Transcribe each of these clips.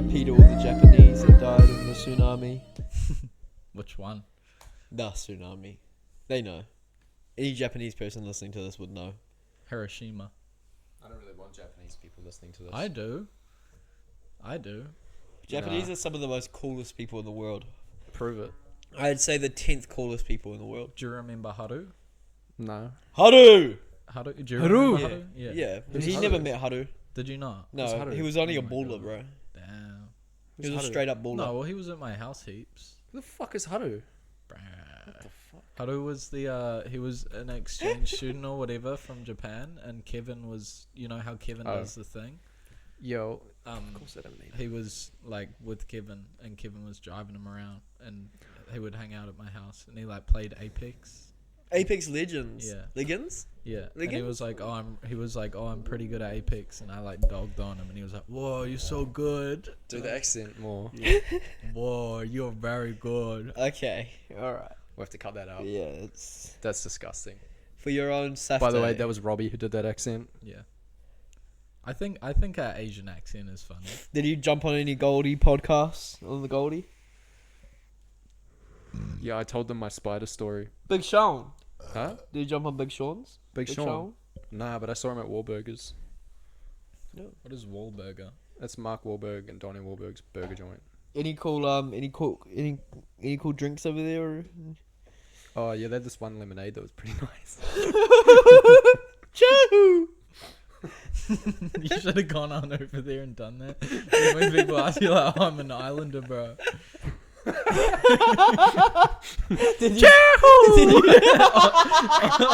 R.I.P. to all the Japanese that died in the tsunami. Which one? The tsunami. They know. Any Japanese person listening to this would know. Hiroshima. I don't really want Japanese people listening to this. I do. Japanese are some of the most coolest people in the world. Prove it. I'd say the 10th coolest people in the world. Do you remember Haru? No. Haru! Haru? Do you Haru? remember Haru? Yeah. Who's He Haru? never met Haru. Did you not? No, Who's Haru? he was only Oh a my baller, God. bro. Damn. He was a Haru? straight up baller. No, well, he was at my house heaps. Who the fuck is Haru? Bruh. What the fuck? Haru was he was an exchange student or whatever from Japan, and Kevin was, you know how Kevin does the thing? Yo. Of course I don't need He was like with Kevin, and Kevin was driving him around, and he would hang out at my house, and he like played Apex. Apex Legends. Yeah. Legends? Yeah, and Again? he was like, I'm pretty good at Apex, and I like dogged on him, and he was like, whoa, you're so good. Do the accent more. Yeah. Whoa, you're very good. Okay. Alright. We'll have to cut that out. Yeah, it's That's disgusting. for your own safety. By the way, that was Robbie who did that accent. Yeah. I think our Asian accent is funny. Did you jump on any Goldie podcasts on the Goldie? Yeah, I told them my spider story. Big Sean. Huh? Did you jump on Big Sean's? Big Sean? Nah, but I saw him at Wahlburgers. What is Wahlburger? That's Mark Wahlberg and Donnie Wahlberg's burger joint. Any cool any cool drinks over there? Or... Oh yeah, they had this one lemonade that was pretty nice. Choo! You should have gone on over there and done that. And when people ask you like, oh, I'm an islander, bro. Did you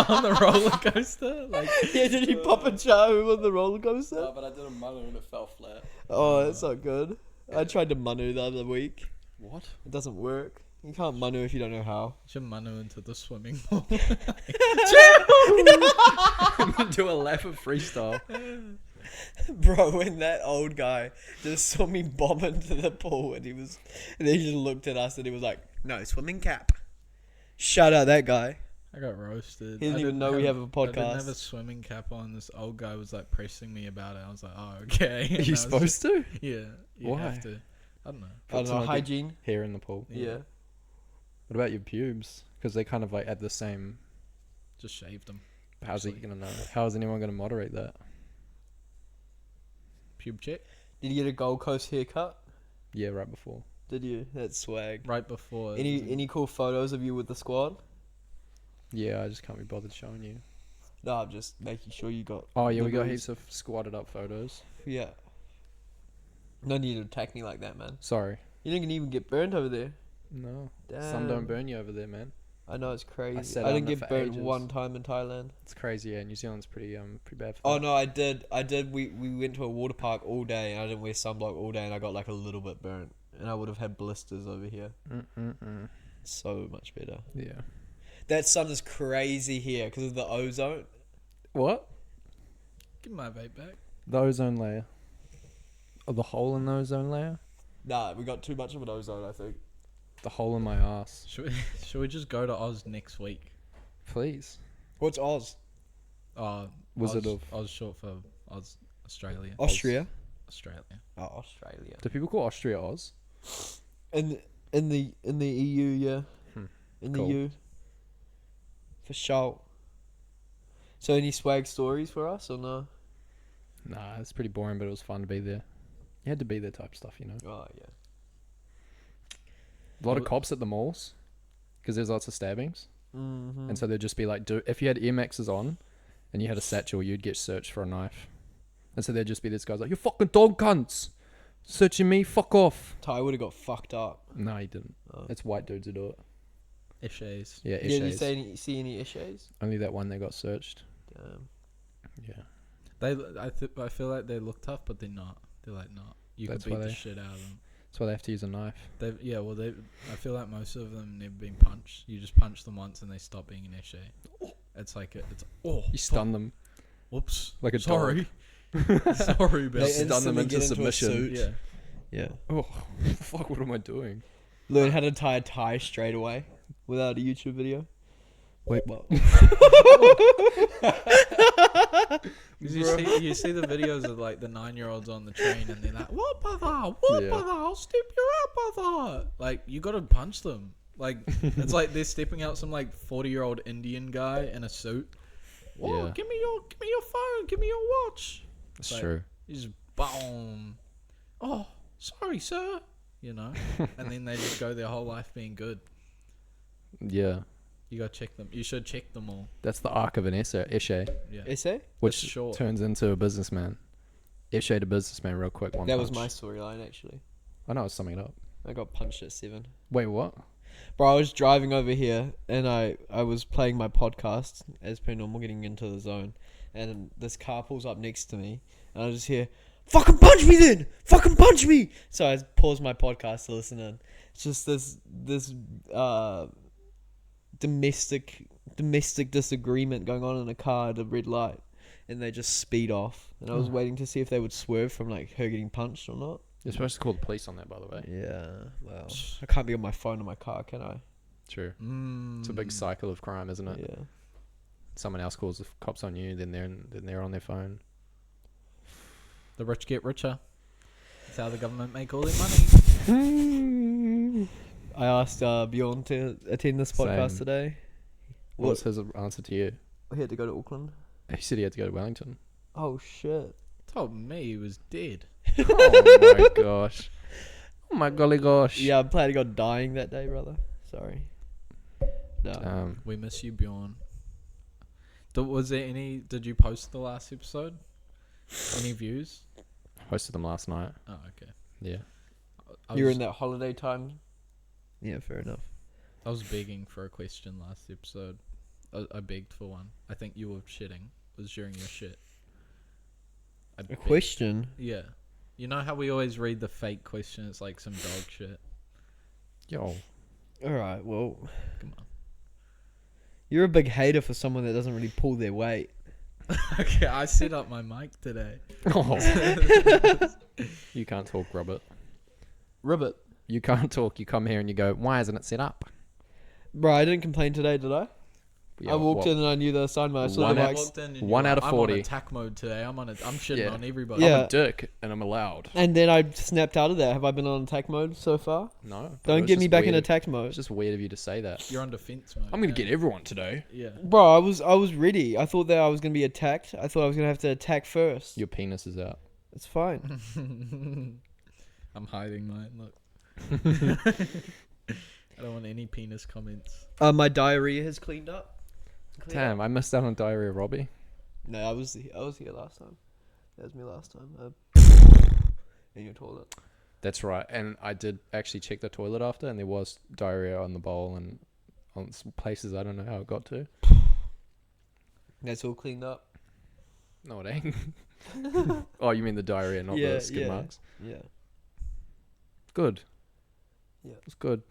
On the roller coaster? Like, yeah, did you pop a choo on the roller coaster? No, but I did a manu and it fell flat. Oh, that's not good. I tried to manu the other week. What? It doesn't work. You can't manu if you don't know how. should manu into the swimming pool. Do a lap of freestyle. Bro, when that old guy just saw me bomb into the pool and then he just looked at us and he was like, no, swimming cap. Shout out that guy. I got roasted. He doesn't I even know we have a I didn't have podcast. a swimming cap on. This old guy was like pressing me about it. I was like, oh, okay. Are And you I was supposed to? Yeah. You Why? have to. I don't know. I don't know, Put some hygiene. Hair in the pool. Yeah. What about your pubes? Because they kind of like at the same. Just shaved them. How's he Actually. gonna know? How is anyone gonna moderate that? Pube check. Did you get a Gold Coast haircut? Yeah, right before. Did you? That's swag. Right before. Any cool photos of you with the squad? Yeah, I just can't be bothered showing you. No, I'm just making sure you got. Oh yeah, we got memories. heaps of squatted up photos. Yeah. No need to attack me like that, man. Sorry. You didn't even get burned over there. No. Damn. Sun don't burn you over there, man. I know it's crazy. sat I on didn't it get for burned ages. one time in Thailand. It's crazy. Yeah, New Zealand's pretty bad for Oh that. no, I did. We went to a water park all day and I didn't wear sunblock all day and I got like a little bit burnt and I would have had blisters over here. So much better. Yeah. That sun is crazy here because of the ozone. What? Give my vape back. The ozone layer. Oh, the hole in the ozone layer? Nah, we got too much of an ozone, I think. The hole in my ass. Should we just go to Oz next week? Please. What's Oz? Wizard Oz, of- Oz short for Oz Australia. Austria. Australia. Oh, Australia. Do people call Austria Oz? In the EU, yeah. In the Cool. EU. For sure. So any swag stories for us or no? Nah, it's pretty boring, but it was fun to be there. You had to be there type stuff, you know. Oh yeah. A lot of cops at the malls because there's lots of stabbings. Mm-hmm. And so they'd just be like, if you had Air Maxes on and you had a satchel, you'd get searched for a knife. And so there'd just be this guy's like, you fucking dog cunts! Searching me, fuck off. Ty would have got fucked up. No, he didn't. Oh. It's white dudes who do it. Ishays. Yeah, Yeah, did issues. you see any issues? Only that one that got searched. Damn. Yeah. I feel like they look tough, but they're not. They're like not. You That's could beat why the they- shit out of them. That's why they have to use a knife. I feel like most of them never been punched. You just punch them once and they stop being an issue. It's like You stun them Whoops. like a Sorry. dog. Sorry about They Stun them instantly into get a submission. suit. Yeah. Yeah. Oh, fuck, what am I doing? Learn how to tie a tie straight away without a YouTube video. Wait, what? You see the videos of like the 9-year-olds on the train and they're like, "What brother? What Yeah. brother? I'll step you out, brother!" Like you gotta punch them. Like it's like they're stepping out some like 40-year-old Indian guy in a suit. Whoa, Yeah. give me your phone, give me your watch. It's Like, true. You just boom. Oh, sorry, sir. You know, and then they just go their whole life being good. Yeah. You gotta check them. You should check them all. That's the arc of an essay, Yeah. Essay? which short. turns into a businessman. Essay to businessman, real quick. One That was punch. my storyline, actually. I know, I was summing it up. I got punched at 7. Wait, what? Bro, I was driving over here and I was playing my podcast as per normal, getting into the zone. And this car pulls up next to me and I just hear, "Fucking punch me then! Fucking punch me!" So I paused my podcast to listen in. It's just this domestic disagreement going on in a car at a red light. And they just speed off. And I was waiting to see if they would swerve from like her getting punched or not. You're supposed to call the police on that, by the way. Yeah, well, I can't be on my phone in my car, can I? True. It's a big cycle of crime, isn't it? Yeah. Someone else calls the cops on you, then they're on their phone. The rich get richer. That's how the government make all their money. I asked Bjorn to attend this podcast Same. today. What was his answer to you? He had to go to Auckland. He said he had to go to Wellington. Oh shit! Told me he was dead. Oh my gosh. Oh my golly gosh. Yeah, I'm planning on dying that day, brother. Sorry. No. We miss you, Bjorn. Was there any? Did you post the last episode? Any views? Hosted them last night. Oh, okay. Yeah. You were in that holiday time. Yeah, fair enough. I was begging for a question last episode. I begged for one. I think you were shitting. It was during your shit. I A begged. question? Yeah. You know how we always read the fake question? It's like some dog shit. Yo. Alright, well. Come on. You're a big hater for someone that doesn't really pull their weight. Okay, I set up my mic today. Oh. You can't talk, Robert. Ribbit. You can't talk. You come here and you go, why isn't it set up? Bro, I didn't complain today, did I? Yeah, I walked in and I knew the sign, but I saw One the out- mics. Walked in and One you're out of like, 40. I'm on attack mode today. I'm shitting Yeah. on everybody. Yeah. I'm a dick and I'm allowed. And then I snapped out of that. Have I been on attack mode so far? No. but it Don't was get me just back in weird. attack mode. It's just weird of you to say that. You're on defense mode. I'm going now. to get everyone today. Yeah. Bro, I was ready. I thought that I was gonna be attacked. I thought I was gonna have to attack first. Your penis is out. It's fine. I'm hiding mine. Look. I don't want any penis comments. My diarrhea has cleaned up. Damn, I missed out on Diarrhea Robbie. No, I was here last time. That was me last time. In your toilet. That's right. And I did actually check the toilet after, and there was diarrhea on the bowl and on some places I don't know how it got to. That's all cleaned up. No, it ain't. Oh, you mean the diarrhea, not Yeah, the skid yeah. marks? Yeah. Good. Yeah. It's good.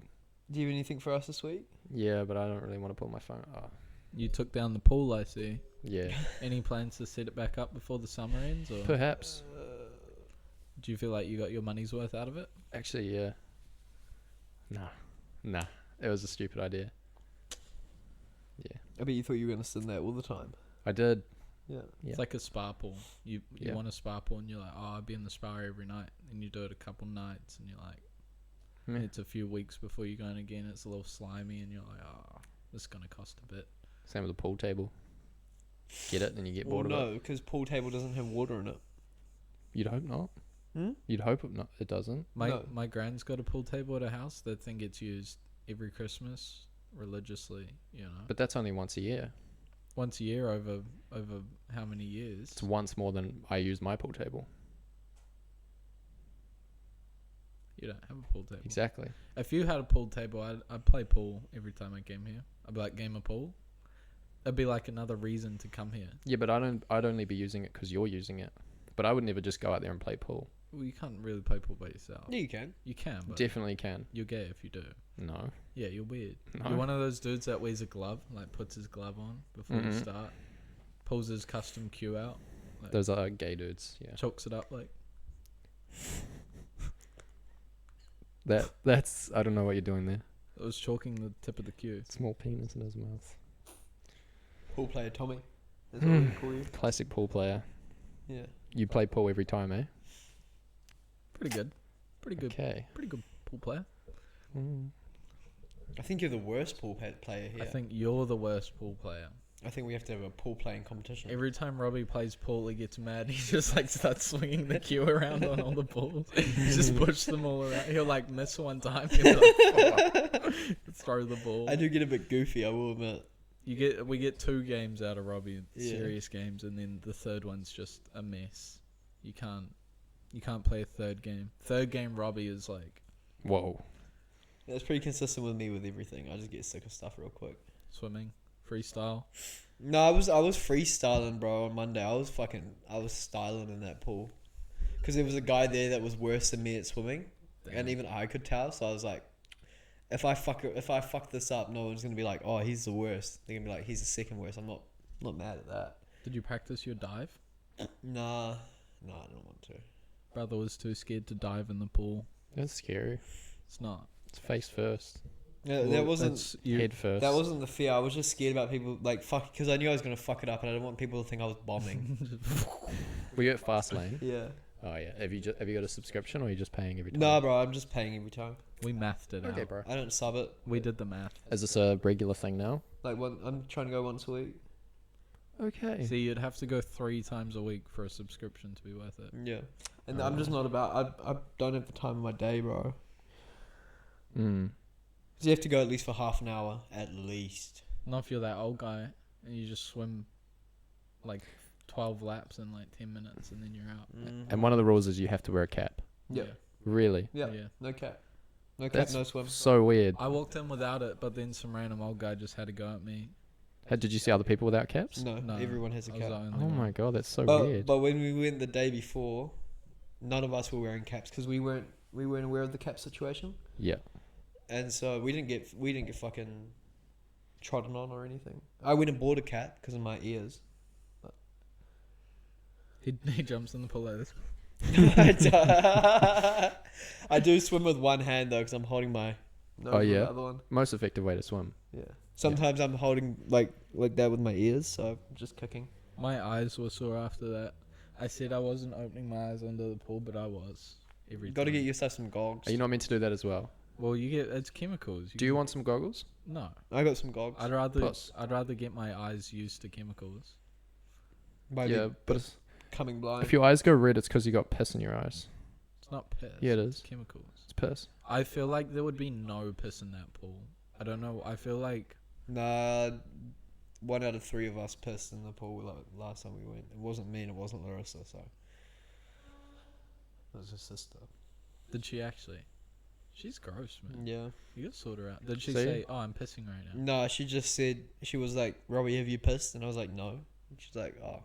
Do you have anything for us this week? Yeah, but I don't really want to pull my phone. Oh, You took down the pool, I see. yeah. Any plans to set it back up before the summer ends, or Perhaps. do you feel like you got your money's worth out of it? Actually, yeah. Nah. It was a stupid idea. Yeah. I bet you thought you were gonna sit in that all the time. I did. Yeah. Yeah. It's like a spa pool. You Yeah. want a spa pool, and you're like, oh, I'd be in the spa every night, and you do it a couple nights, and you're like, Meh. it's a few weeks before you're going again. It's a little slimy, and you're like, oh, this is gonna cost a bit. Same with the pool table. Get it, then you get Well, bored of it. no, because pool table doesn't have water in it. You'd hope not. Hmm? You'd hope it doesn't. My gran's got a pool table at her house. That thing gets used every Christmas religiously. You know, But that's only once a year. once a year over how many years? It's once more than I use my pool table. You don't have a pool table. Exactly. If you had a pool table, I'd play pool every time I came here. I'd be like, game of pool. It'd be like another reason to come here. Yeah, but I'd only be using it because you're using it. But I would never just go out there and play pool. Well, you can't really play pool by yourself. Yeah, you can. You can, but Definitely can. you're gay if you do. No. Yeah, you're weird. No. You're one of those dudes that wears a glove, like puts his glove on before you Mhm. start, pulls his custom cue out, like, Those are gay dudes. Yeah. chokes it up like. That's I don't know what you're doing there. It was chalking the tip of the cue. Small penis in his mouth. Pool player Tommy. That's what we call you. Classic pool player. Yeah. You play pool every time, eh? Pretty good. Okay. Pretty good pool player. I think you're the worst pool player here. I think you're the worst pool player. I think we have to have a pool playing competition. Every time Robbie plays pool, he gets mad. He just like starts swinging the cue around on all the balls. He just push them all around. He'll like miss one time. He'll be like, throw the ball. I do get a bit goofy, I will admit. We get 2 games out of Robbie, Yeah. serious games, and then the third one's just a mess. You can't play a third game. Third game, Robbie is like Whoa. That's pretty consistent with me with everything. I just get sick of stuff real quick. swimming, freestyle. No, I was freestyling, bro, on Monday. I was styling in that pool. Because there was a guy there that was worse than me at swimming. Damn. And even I could tell, so I was like, if I fuck this up, no one's gonna be like, oh, he's the worst. They're gonna be like, he's the second worst. I'm not mad at that. Did you practice your dive? Nah, I don't want to. Brother was too scared to dive in the pool. That's scary. It's not. It's face first. Yeah, Well, that wasn't. that's- you- Head first. That wasn't the fear. I was just scared about people like fuck, because I knew I was gonna fuck it up, and I didn't want people to think I was bombing. Were you at fast lane? Yeah. Oh yeah. Have you got a subscription or are you just paying every time? Nah, bro, I'm just paying every time. We mathed it Okay, out. bro. I don't sub it. We did the math. Is this a regular thing now? Like I'm trying to go once a week. Okay. See, you'd have to go 3 times a week for a subscription to be worth it. Yeah. And I'm just not about. I don't have the time of my day, bro. Mm. Cause you have to go at least for half an hour, at least. Not if you're that old guy and you just swim like 12 laps in like 10 minutes and then you're out. And one of the rules is you have to wear a cap. Yeah. Really? Yeah. Yeah. No cap. No cap. That's No swim. so weird. I walked in without it, but then some random old guy just had to go at me. Did you see other people without caps? No, No, everyone has a I was cap. the only Oh one. my god, that's so But weird. but when we went the day before, none of us were wearing caps because we weren't aware of the cap situation, Yeah. and so we didn't get fucking trodden on or anything. I went and bought a cap because of my ears. He jumps in the pool like this. I do swim with one hand though because I'm holding my nose Oh, with yeah? the other one. Most effective way to swim. Yeah. Sometimes I'm holding like that with my ears, so I'm just kicking. My eyes were sore after that. I said I wasn't opening my eyes under the pool, but I was. Every Got to time. get yourself some goggles. Are you not meant to do that as well? Well, you get it's chemicals. Do you want some goggles? No. I got some goggles. I'd rather get my eyes used to chemicals. By Yeah, but coming blind. if your eyes go red, it's because you got piss in your eyes. It's not piss. Yeah, it It's is. chemicals. It's piss. I feel like there would be no piss in that pool. I don't know. I feel like Nah, 1 out of 3 of us pissed in the pool last time we went. It wasn't me and it wasn't Larissa, so it was her sister. did she actually? She's gross, man. Yeah. You gotta sort her out. Did she See? say, "Oh, I'm pissing right now"? No, she just said she was like, "Robbie, have you pissed?" And I was like, "No." And she's like, "Oh,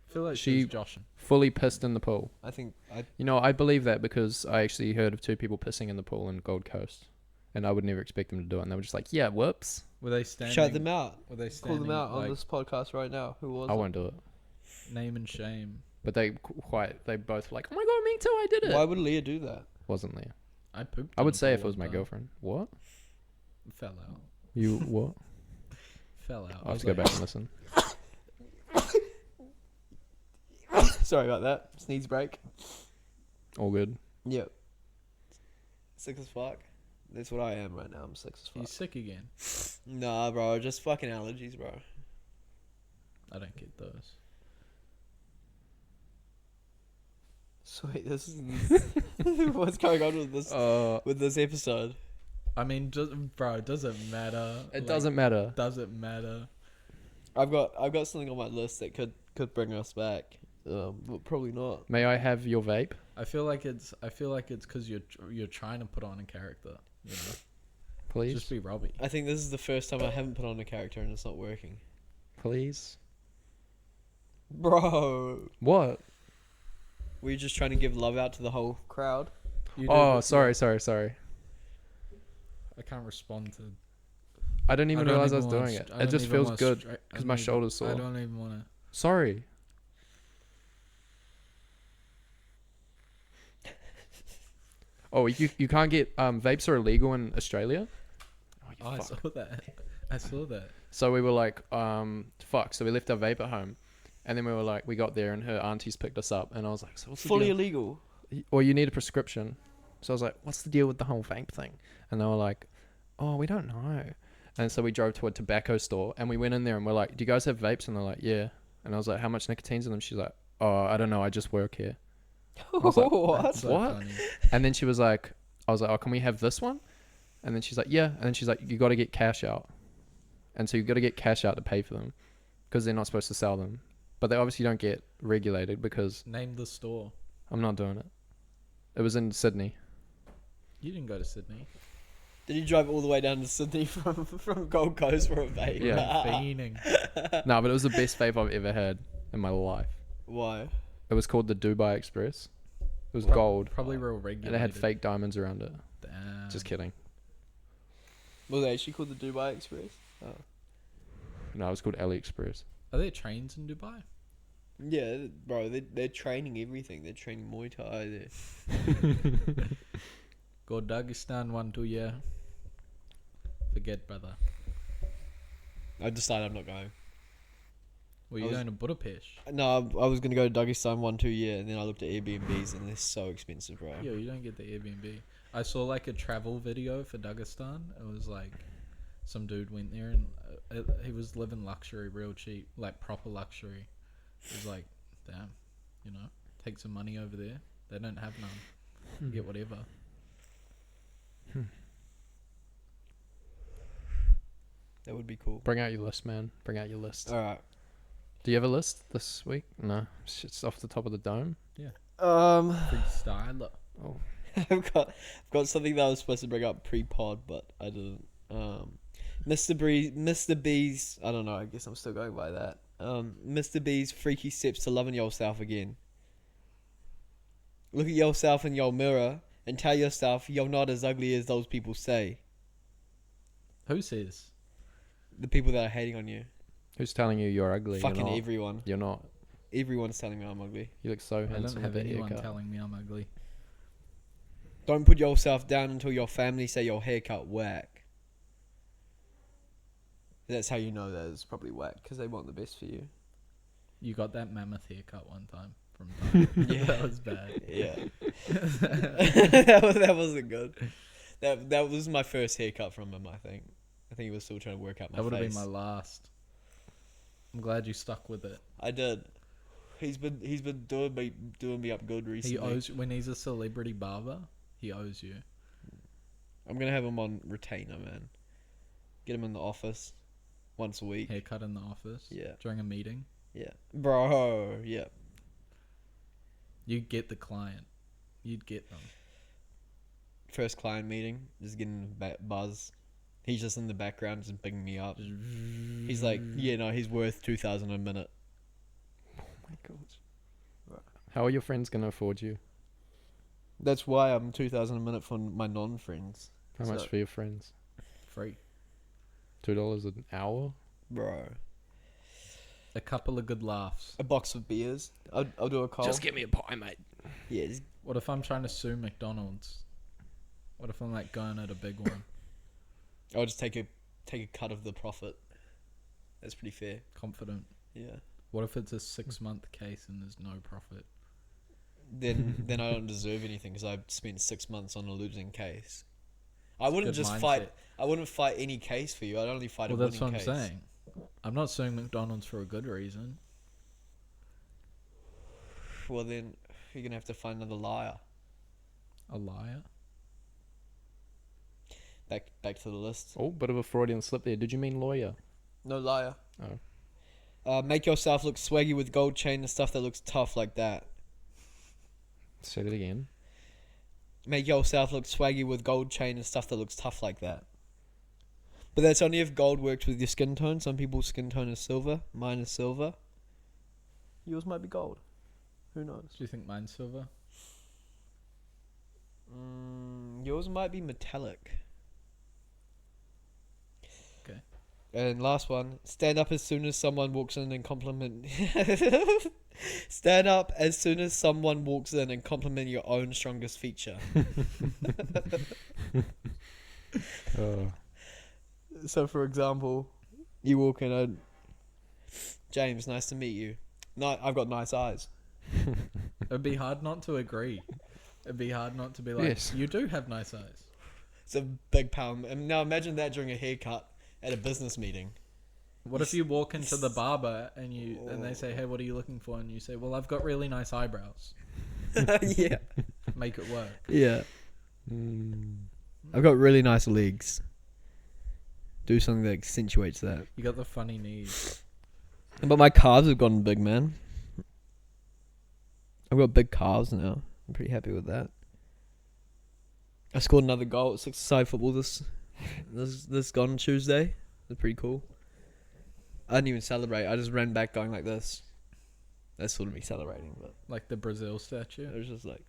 I feel like She- she's joshing. Fully pissed in the pool. I think I." You know, I believe that because I actually heard of 2 people pissing in the pool in Gold Coast. And I would never expect them to do it. And they were just like, yeah, whoops. Were they standing? Shout them out. Were they Call standing? them out on like, this podcast right now. Who was I it? won't do it. name and shame. But they both were like, oh my god, me too, I did it. Why would Leah do that? Wasn't Leah. I pooped. I in would a say if pool it was my one time. girlfriend. What? Fell out. You what? Fell out. I'll have to go back and listen. Sorry about that. Sneeze break. All good. Yep. Sick as fuck. That's what I am right now. I'm sick as You fuck. sick again? Nah, bro. Just fucking allergies, bro. I don't get those. Sweet. This is what's going on with this episode. I mean, bro, does it matter? It Like, doesn't matter. Does it matter? I've got something on my list that could bring us back. But probably not. May I have your vape? I feel like it's because you're trying to put on a character. You know? Please? Just be Robbie. I think this is the first time I haven't put on a character and it's not working. Please? Bro, What? were you just trying to give love out to the whole crowd? You Oh, did- sorry. I can't respond to. I didn't even realize I was wanna doing st- it. I It don't just even feels wanna good stra- I because don't my even- shoulder's sore. I don't even want to. Sorry. Oh, you can't get vapes are illegal in Australia. Oh, I saw that. I saw that. So we were like, fuck. So we left our vape at home, and then we were like, we got there, and her aunties picked us up, and I was like, so what's the Fully deal? illegal. Or you need a prescription. So I was like, what's the deal with the whole vape thing? And they were like, oh, we don't know. And so we drove to a tobacco store, and we went in there, and we're like, do you guys have vapes? And they're like, yeah. And I was like, how much nicotine's in them? She's like, oh, I don't know, I just work here. was like, What? That's so What? funny. And then she was like, I was like, oh, can we have this one? And then she's like, yeah. And then she's like, you got to get cash out. And so you got to get cash out to pay for them because they're not supposed to sell them. But they obviously don't get regulated because Name the store. I'm not doing it. It was in Sydney. You didn't go to Sydney. Did you drive all the way down to Sydney from Gold Coast for a vape? Yeah. Fiending. No, but it was the best vape I've ever had in my life. Why? It was called the Dubai Express. It was Prob- gold. Probably real regulated. And it had fake diamonds around it. Damn. Just kidding. Was it actually called the Dubai Express? Oh. No, it was called AliExpress. Are there trains in Dubai? Yeah, bro, they're training everything. They're training Muay Thai. They're... Go Dagestan 1-2 yeah. Forget, brother. I decided I'm not going. Were I you was- going to Budapest? No, I was going to go to Dagestan 1-2 year, and then I looked at Airbnbs, and they're so expensive, bro. Yo, you don't get the Airbnb. I saw like a travel video for Dagestan. It was like some dude went there and he was living luxury, real cheap, like proper luxury. It was like, damn, you know, take some money over there. They don't have none. You get whatever. That would be cool. Bring out your list, man. Bring out your list. Alright. Do you have a list this week? No. It's off the top of the dome. Freestyle. Oh. I've got something that I was supposed to bring up pre-pod, but I didn't. Mr. B's, I don't know, I guess I'm still going by that. Mr. B's freaky steps to loving yourself again. Look at yourself in your mirror and tell yourself you're not as ugly as those people say. Who says? The people that are hating on you. Who's telling you you're ugly? Fucking you're not. everyone. You're not. Everyone's telling me I'm ugly. You look so I handsome don't with have that anyone haircut. telling me I'm ugly. Don't put yourself down until your family say your haircut whack. That's how you know that it's probably whack, because they want the best for you. You got that mammoth haircut one time from Time. Yeah. That was bad. Yeah. that wasn't good. That was my first haircut from him, I think. I think he was still trying to work out my That would have face. been my last. I'm glad you stuck with it. I did. He's been doing me up good recently. He owes when he's a celebrity barber. He owes you. I'm gonna have him on retainer, man. Get him in the office once a week. Haircut in the office. Yeah. During a meeting. Yeah, bro. Yeah. You'd get the client. You'd get them. First client meeting, just getting buzz. He's just in the background, just bigging me up. He's like, yeah, no, he's worth 2,000 a minute. Oh my god. How are your friends gonna afford you? That's why I'm 2,000 a minute for my non-friends. How So- much for your friends? Free. $2 an hour? Bro. A couple of good laughs. A box of beers. I'll do a call. Just give me a pie, mate. Yeah, just What if I'm trying to sue McDonald's? What if I'm like going at a big one? I'll just take a cut of the profit. That's pretty fair. Confident. Yeah. What if it's a 6-month case and there's no profit? Then I don't deserve anything because I spent 6 months on a losing case. I wouldn't Good just mindset. fight. I wouldn't fight any case for you. I'd only fight Well, a winning that's what I'm case. saying. I'm not suing McDonald's for a good reason. Well, then you're gonna have to find another liar. A liar? Back to the list. Oh, bit of a Freudian slip there. Did you mean lawyer? No liar. Oh. Make yourself look swaggy with gold chain and stuff that looks tough like that. Say that again. Make yourself look swaggy with gold chain and stuff that looks tough like that. But that's only if gold works with your skin tone. Some people's skin tone is silver. Mine is silver. Yours might be gold. Who knows? Do you think mine's silver? Yours might be metallic. Okay. And last one. Stand up as soon as someone walks in and compliment... Stand up as soon as someone walks in and compliment your own strongest feature. Oh. So, for example, You walk in, James, nice to meet you. No, I've got nice eyes. It'd be hard not to agree. It'd be hard not to be like, Yes. you do have nice eyes. It's a big pound. And now imagine that during a haircut at a business meeting. What if you walk into the barber and they say, hey, what are you looking for? And you say, well, I've got really nice eyebrows. Yeah. Make it work. Yeah. I've got really nice legs. Do something that accentuates that. You got the funny knees. But my calves have gotten big, man. I've got big calves now. I'm pretty happy with that. I scored another goal at six-a-side football this gone Tuesday. It was pretty cool. I didn't even celebrate. I just ran back going like this. That's sort of me celebrating, but Like the Brazil statue. it was just like.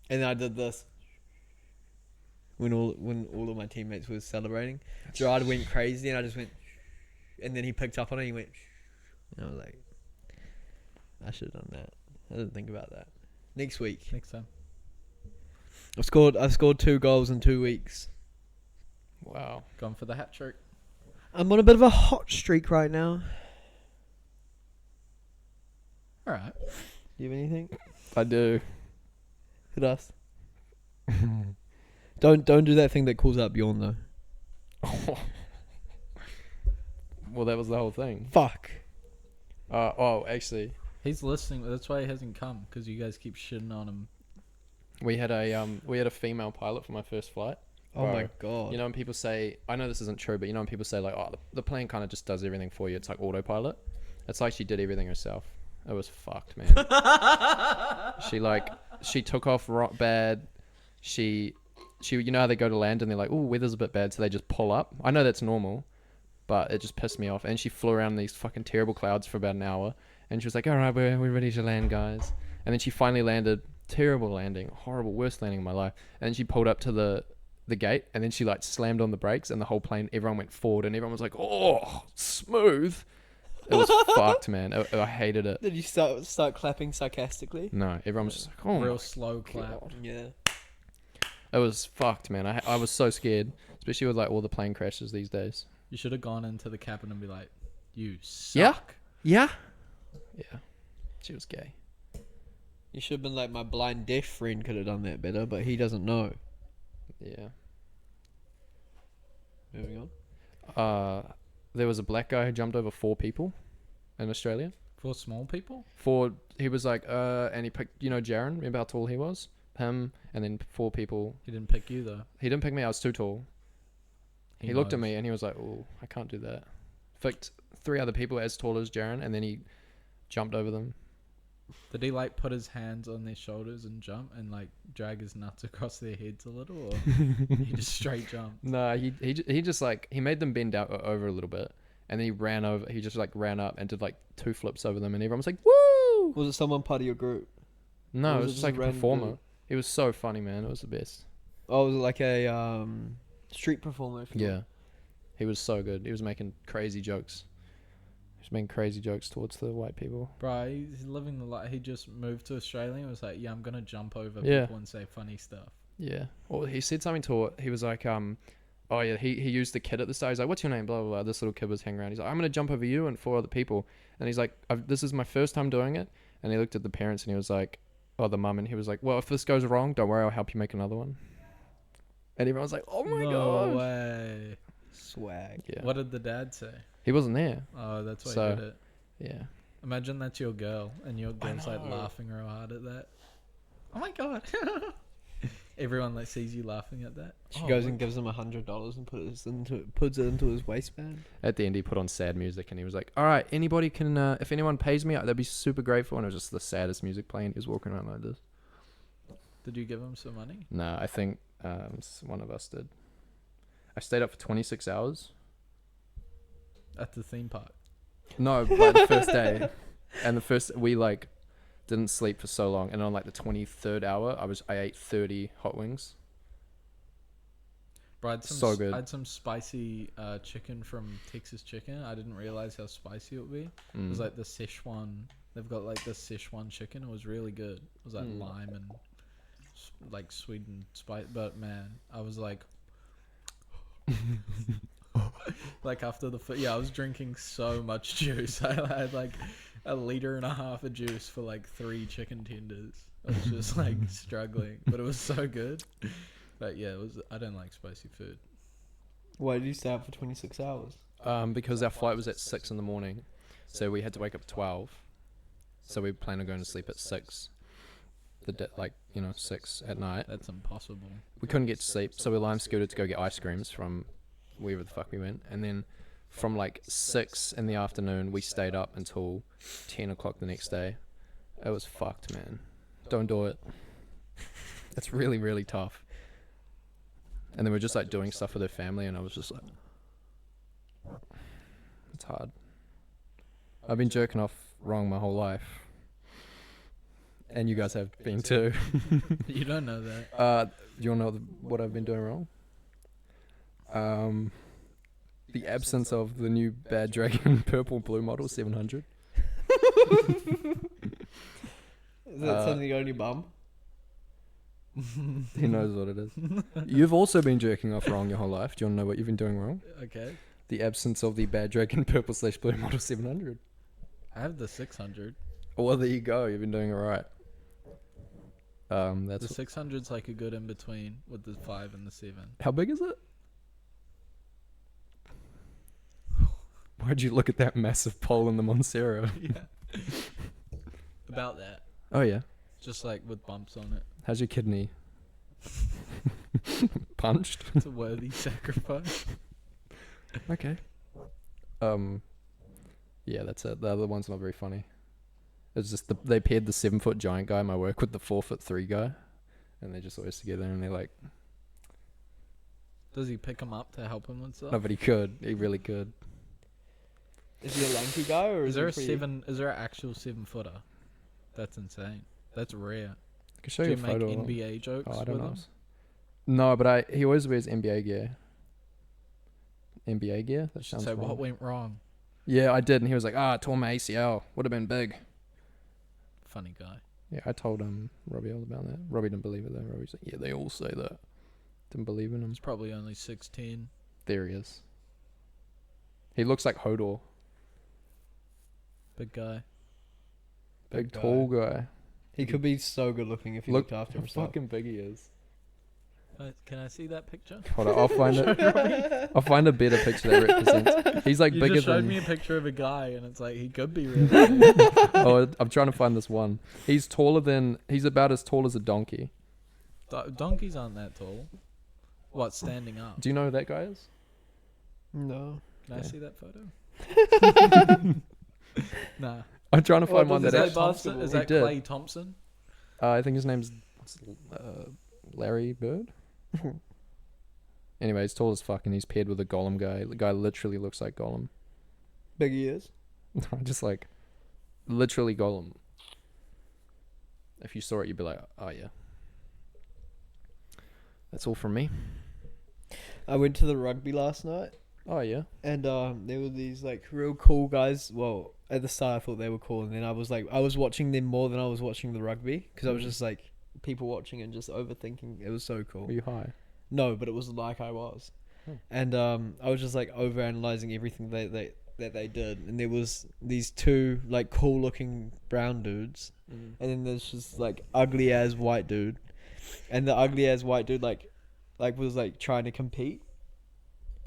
And then I did this when all of my teammates were celebrating. Gerard went crazy, and I just went, and then he picked up on it. And he went, and I was like, I should have done that. I didn't think about that. Next week, Next time. I've scored 2 goals in 2 weeks. Wow. Gone for the hat trick. I'm on a bit of a hot streak right now. All right. Do you have anything? I do. Hit us. Don't do that thing that calls out Bjorn though. Well, that was the whole thing. Fuck. Actually, He's listening. That's why he hasn't come, because you guys keep shitting on him. we had a female pilot for my first flight. Oh Bro, my god. You know when people say, I know this isn't true, but you know when people say like, oh, the plane kind of just does everything for you. It's like autopilot. It's like she did everything herself. It was fucked, man. she took off bad. She, you know how they go to land and they're like, oh, weather's a bit bad, so they just pull up. I know that's normal, but it just pissed me off. And she flew around these fucking terrible clouds for about an hour. And she was like, all right, we're ready to land, guys. And then she finally landed. Terrible landing. Horrible. Worst landing of my life. And then she pulled up to the gate, and then she like slammed on the brakes, and the whole plane, everyone went forward, and everyone was like, oh, smooth. It was fucked, man. I hated it. Did you start clapping sarcastically? No, everyone was just like, oh, Real my slow clap. God. Yeah. It was fucked, man. I was so scared, especially with like all the plane crashes these days. You should have gone into the cabin and be like, you suck. Yeah. Yeah. She was gay. You should have been like, my blind deaf friend could have done that better, but he doesn't know. Yeah. Moving on. There was a black guy who jumped over 4 people in Australia. For small people? He was like, and he picked, you know, Jaron, remember how tall he was? Him, and then 4 people. He didn't pick you, though. He didn't pick me, I was too tall. He looked at knows. me and he was like, oh, I can't do that. Picked 3 other people as tall as Jaron, and then he jumped over them. Did he, like, put his hands on their shoulders and jump and, like, drag his nuts across their heads a little? Or he just straight jumped? No, he just like, he made them bend out over a little bit, and then he just like ran up and did like 2 flips over them, and everyone was like, woo! Was it someone part of your group? No, Or it was just like a random performer. group? It was so funny, man. It was the best. Oh, was it like a street performer? if you will? Yeah. He was so good. He was making crazy jokes. He was making crazy jokes towards the white people. Bro, he's living the life. He just moved to Australia and was like, yeah, I'm going to jump over Yeah. people and say funny stuff. Yeah. Well, he said something to it. He was like, oh yeah, he used the kid at the start. He's like, what's your name? Blah, blah, blah. This little kid was hanging around. He's like, I'm going to jump over you and 4 other people. And he's like, this is my first time doing it. And he looked at the parents and he was like, oh, the mum. And he was like, well, if this goes wrong, don't worry, I'll help you make another one. And everyone was like, oh my no gosh. way. Swag. Yeah. What did the dad say? He wasn't there. Oh, that's why So- he did it. Yeah. Imagine that's your girl and your girl's like know. laughing real hard at that. Oh my god. Everyone like sees you laughing at that. She Oh, goes what- and gives him $100 and puts it into his waistband. At the end, he put on sad music and he was like, all right, anybody can, if anyone pays me, that'd be super grateful. And it was just the saddest music playing. He was walking around like this. Did you give him some money? No, I think one of us did. I stayed up for 26 hours. At the theme park. No, by the first day. And we like didn't sleep for so long. And on like the 23rd hour, I ate 30 hot wings. Bro, I had some, So good. I had some spicy chicken from Texas Chicken. I didn't realize how spicy it would be. It was like the Szechuan. They've got like the Szechuan chicken. It was really good. It was like lime and like sweet and spice. But man, I was like, Like after I was drinking so much juice. I had like 1.5 liters of juice for like 3 chicken tenders. I was just like struggling, but it was so good. But yeah, I don't like spicy food. Why did you stay up for 26 hours? Because our flight was at 6 in the morning, so we had to wake up at 12. So we planned on going to sleep at 6. 6 at night. That's impossible. We couldn't get to sleep, so we lime scooted to go get ice creams from wherever the fuck we went, and then from like 6 in the afternoon we stayed up until 10 o'clock the next day. It was fucked, man. Don't do it. It's really, really tough. And then we're just like doing stuff with her family, and I was just like, it's hard. I've been jerking off wrong my whole life. And you guys have been too. You don't know that. Do you want to know what I've been doing wrong? The absence of the new Bad Dragon Purple Blue Model 700. Is that something you got on your bum? He knows what it is. You've also been jerking off wrong your whole life. Do you want to know what you've been doing wrong? Okay. The absence of the Bad Dragon Purple/Blue Model 700. I have the 600. Well, there you go. You've been doing alright. That's The 600's like a good in between with the 5 and the 7. How big is it? Why'd you look at that massive pole in the Montero? Yeah. About that. Oh yeah. Just like with bumps on it. How's your kidney? Punched? It's a worthy sacrifice. Okay. Yeah, that's it. The other one's not very funny. It's just they paired the 7-foot giant guy in my work with the 4'3" guy, and they're just always together, and they're like, Does he pick him up to help him with stuff? no, but he could. He really could. Is he a lanky guy or Is there he Is there an actual 7-footer? That's insane. That's rare. I can show Do you you a make photo. NBA jokes Oh, I with don't know. him? No, but he always wears NBA gear. NBA gear? That sounds So wrong. what went wrong? Yeah, I did, and he was like, I tore my ACL. Would have been big. Funny guy. Yeah, I told Robbie all about that. Robbie didn't believe it though. Robbie's like, yeah, they all say that. Didn't believe in him. He's probably only 6'10". There he is. He looks like Hodor. Big guy. Big guy. tall guy. He could be so good looking if he Look looked after how himself. fucking big he is. Can I see that picture? Hold on, I'll find it. I'll find a better picture that represents. He's like You bigger just showed than. me a picture of a guy, and it's like he could be really big. Oh, I'm trying to find this one. He's taller than. He's about as tall as a donkey. Donkeys aren't that tall. What, standing up? Do you know who that guy is? No. Can I Yeah. see that photo? Nah. I'm trying to find What one does that. it Actually, say? Basketball. Is He that did. Clay Thompson? I think his name's Larry Bird. Anyway, he's tall as fuck, and he's paired with a Golem guy. The guy literally looks like Golem. Big he is. Just like, literally Golem. If you saw it, you'd be like, oh yeah. That's all from me. I went to the rugby last night, Oh yeah. and there were these like real cool guys. Well, at the start I thought they were cool, and then I was watching them more than I was watching the rugby because I was just like people watching and just overthinking. It was so cool. Were you high? No, but it was like I was, and I was just like overanalyzing everything that they did, and there was these two like cool looking brown dudes, and then there's just like ugly ass white dude, and the ugly ass white dude like was like trying to compete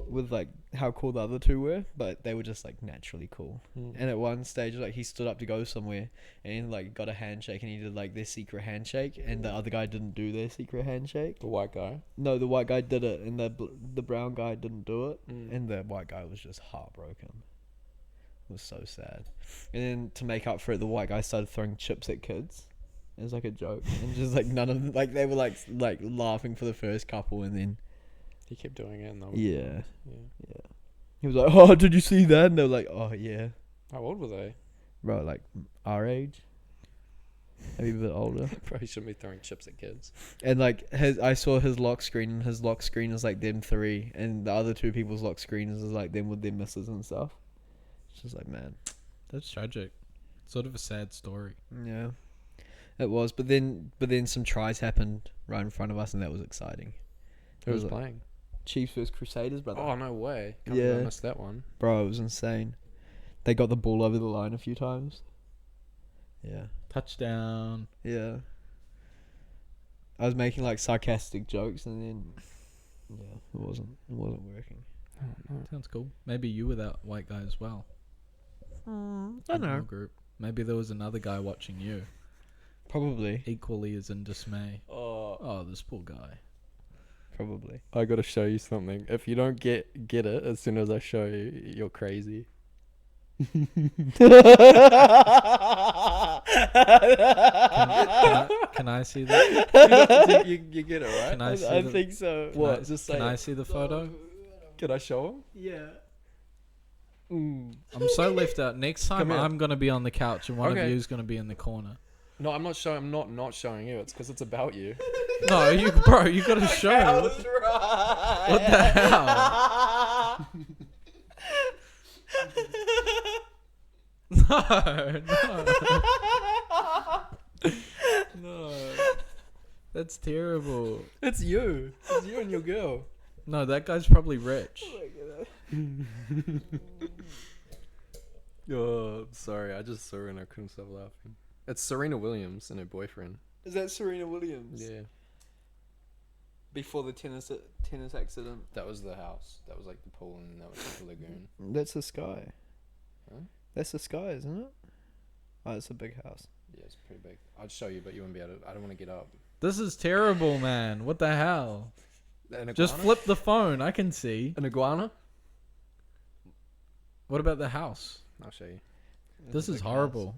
with like how cool the other two were, but they were just like naturally cool. And at one stage, like he stood up to go somewhere, and he like got a handshake, and he did like their secret handshake, and the other guy didn't do their secret handshake. The white guy. No, the white guy did it, and the brown guy didn't do it, and the white guy was just heartbroken. It was so sad. And then to make up for it, the white guy started throwing chips at kids. It was like a joke, and just like none of them, like they were like laughing for the first couple, and then He kept doing it, and they were yeah. yeah. He was like, "Oh, did you see that?" And they were like, "Oh yeah, How old were they? bro, like our age, maybe a bit older." Probably shouldn't be throwing chips at kids. And like I saw his lock screen, and his lock screen is like them three, and the other two people's lock screens is like them with their misses and stuff. It's just like, man, That's tragic. Sort of a sad story. yeah, it was. But then some tries happened right in front of us, and that was exciting. Who was like- playing? Chiefs vs Crusaders, brother. Oh, no way. Can't believe I Yeah. missed that one. Bro, it was insane. They got the ball over the line a few times. Yeah. Touchdown. Yeah. I was making like sarcastic jokes and then it wasn't working. Oh, no. Sounds cool. Maybe you were that white guy as well. I in don't your know. group. Maybe there was another guy watching you, Probably. equally as in dismay. Oh, Oh, this poor guy. Probably. I gotta show you something. If you don't get it as soon as I show you, you're crazy. Can I see that? you get it, right? Can I see I the, think so. What? Can, Just I, say can I it. see the photo? Can I show him? Yeah. Mm. I'm so left out. Next time Come here. I'm gonna be on the couch and one Okay. of you's gonna be in the corner. No, I'm not showing. I'm not showing you. It's because it's about you. No, you gotta show. I What, was right. what the hell? No. No. That's terrible. It's you. It's you and your girl. No, that guy's probably rich. Oh, sorry. I just saw her and I couldn't stop laughing. It's Serena Williams and her boyfriend. Is that Serena Williams? Yeah. Before the tennis accident. That was the house. That was like the pool and that was the lagoon. That's the sky. Huh? That's the sky, isn't it? Oh, it's a big house. Yeah, it's pretty big. I'd show you, but you wouldn't be able to. I don't want to get up. This is terrible, man. What the hell? An Just iguana? flip the phone. I can see. An iguana? What about the house? I'll show you. This is horrible.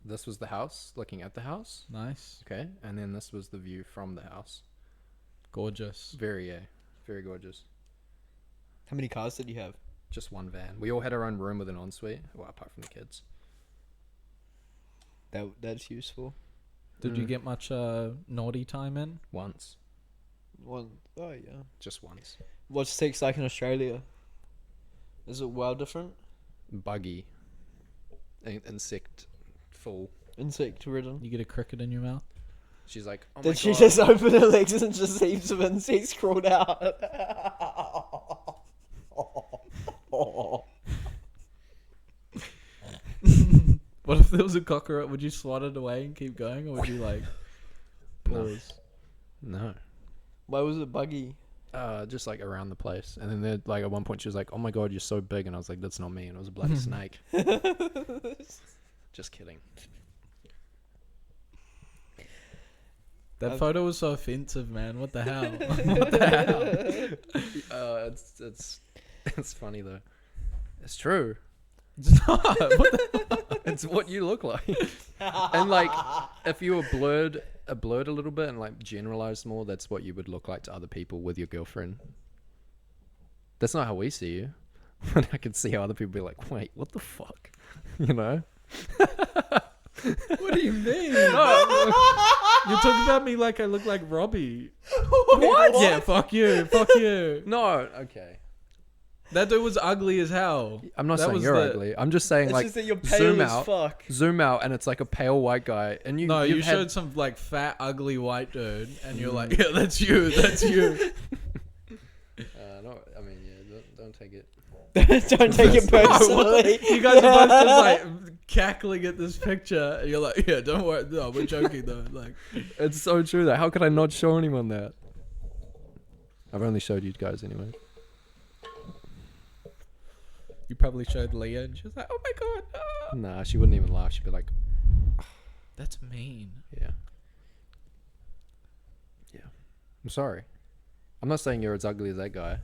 This was the house, looking at the house. Nice. Okay. And then this was the view from the house. Gorgeous. Very gorgeous. How many cars did you have? Just one van. We all had our own room with an ensuite. Well, apart from the kids. That's useful. Did you get much naughty time in? Once. One. Oh yeah. Just once. What's sex like in Australia? Is it well different? Buggy. Insect full. Insect ridden. You get a cricket in your mouth? She's like, oh my Did she God. just open her legs and just heaps of insects crawled out? What if there was a cockroach? Would you swat it away and keep going, or would you like pause? No. Why was it buggy? Just like around the place. And then like at one point she was like, oh my God, you're so big. And I was like, that's not me. And it was a bloody snake. Just kidding. That photo was so offensive, man. What the hell? What the hell? It's funny though. It's true. It's not. What the It's what you look like. And like, if you were blurred a little bit and like generalized more, that's what you would look like to other people with your girlfriend. That's not how we see you. But I can see how other people be like, wait, what the fuck? You know? What do you mean? No. You're talking about me like I look like Robbie. What? Yeah, fuck you. Fuck you. No, okay. That dude was ugly as hell. I'm not That saying was you're the- ugly. I'm just saying It's like just that you're pale zoom as out, fuck. zoom out, and it's like a pale white guy, and No, you you've had- showed some like fat, ugly white dude, and you're like, yeah, that's you. That's you. No, I mean, yeah, don't take it. Don't take it personally. You guys are both just like cackling at this picture. And you're like, yeah, don't worry. No, we're joking though. Like, It's so true that. How could I not show anyone that? I've only showed you guys anyway. you probably showed Leah, and she was like, oh my god, no. Nah, she wouldn't even laugh. She'd be like, That's mean. yeah. Yeah. I'm sorry. I'm not saying you're as ugly as that guy.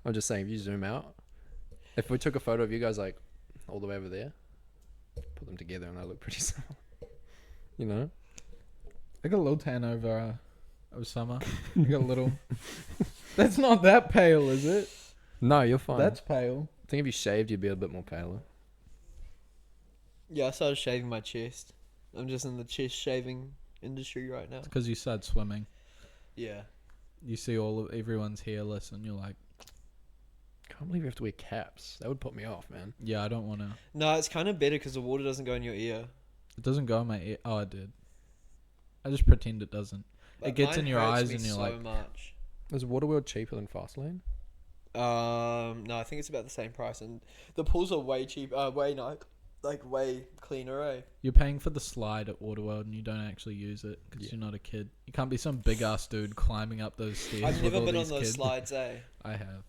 I'm just saying if you zoom out, if we took a photo of you guys like all the way over there, put them together and they look pretty similar. You know? I got a little tan over summer. I got a little. That's not that pale, is it? No, you're fine. That's pale. I think if you shaved, you'd be a bit more paler. Yeah, I started shaving my chest. I'm just in the chest shaving industry right now. Because you started swimming. Yeah. You see all of everyone's hairless, and you're like, Can't believe you have to wear caps. That would put me off, man. yeah, I don't want to. No, it's kind of better because the water doesn't go in your ear. It doesn't go in my ear. Oh, I did. I just pretend it doesn't. But It gets mine in your hurts eyes me and you're so like, much. Is Waterworld cheaper than Fastlane? No, I think it's about the same price, and the pools are way cheap. Way cleaner, eh? You're paying for the slide at Waterworld and you don't actually use it because Yeah. you're not a kid. You can't be some big ass dude climbing up those stairs. I've with never all been on these those kids. slides, eh? I have.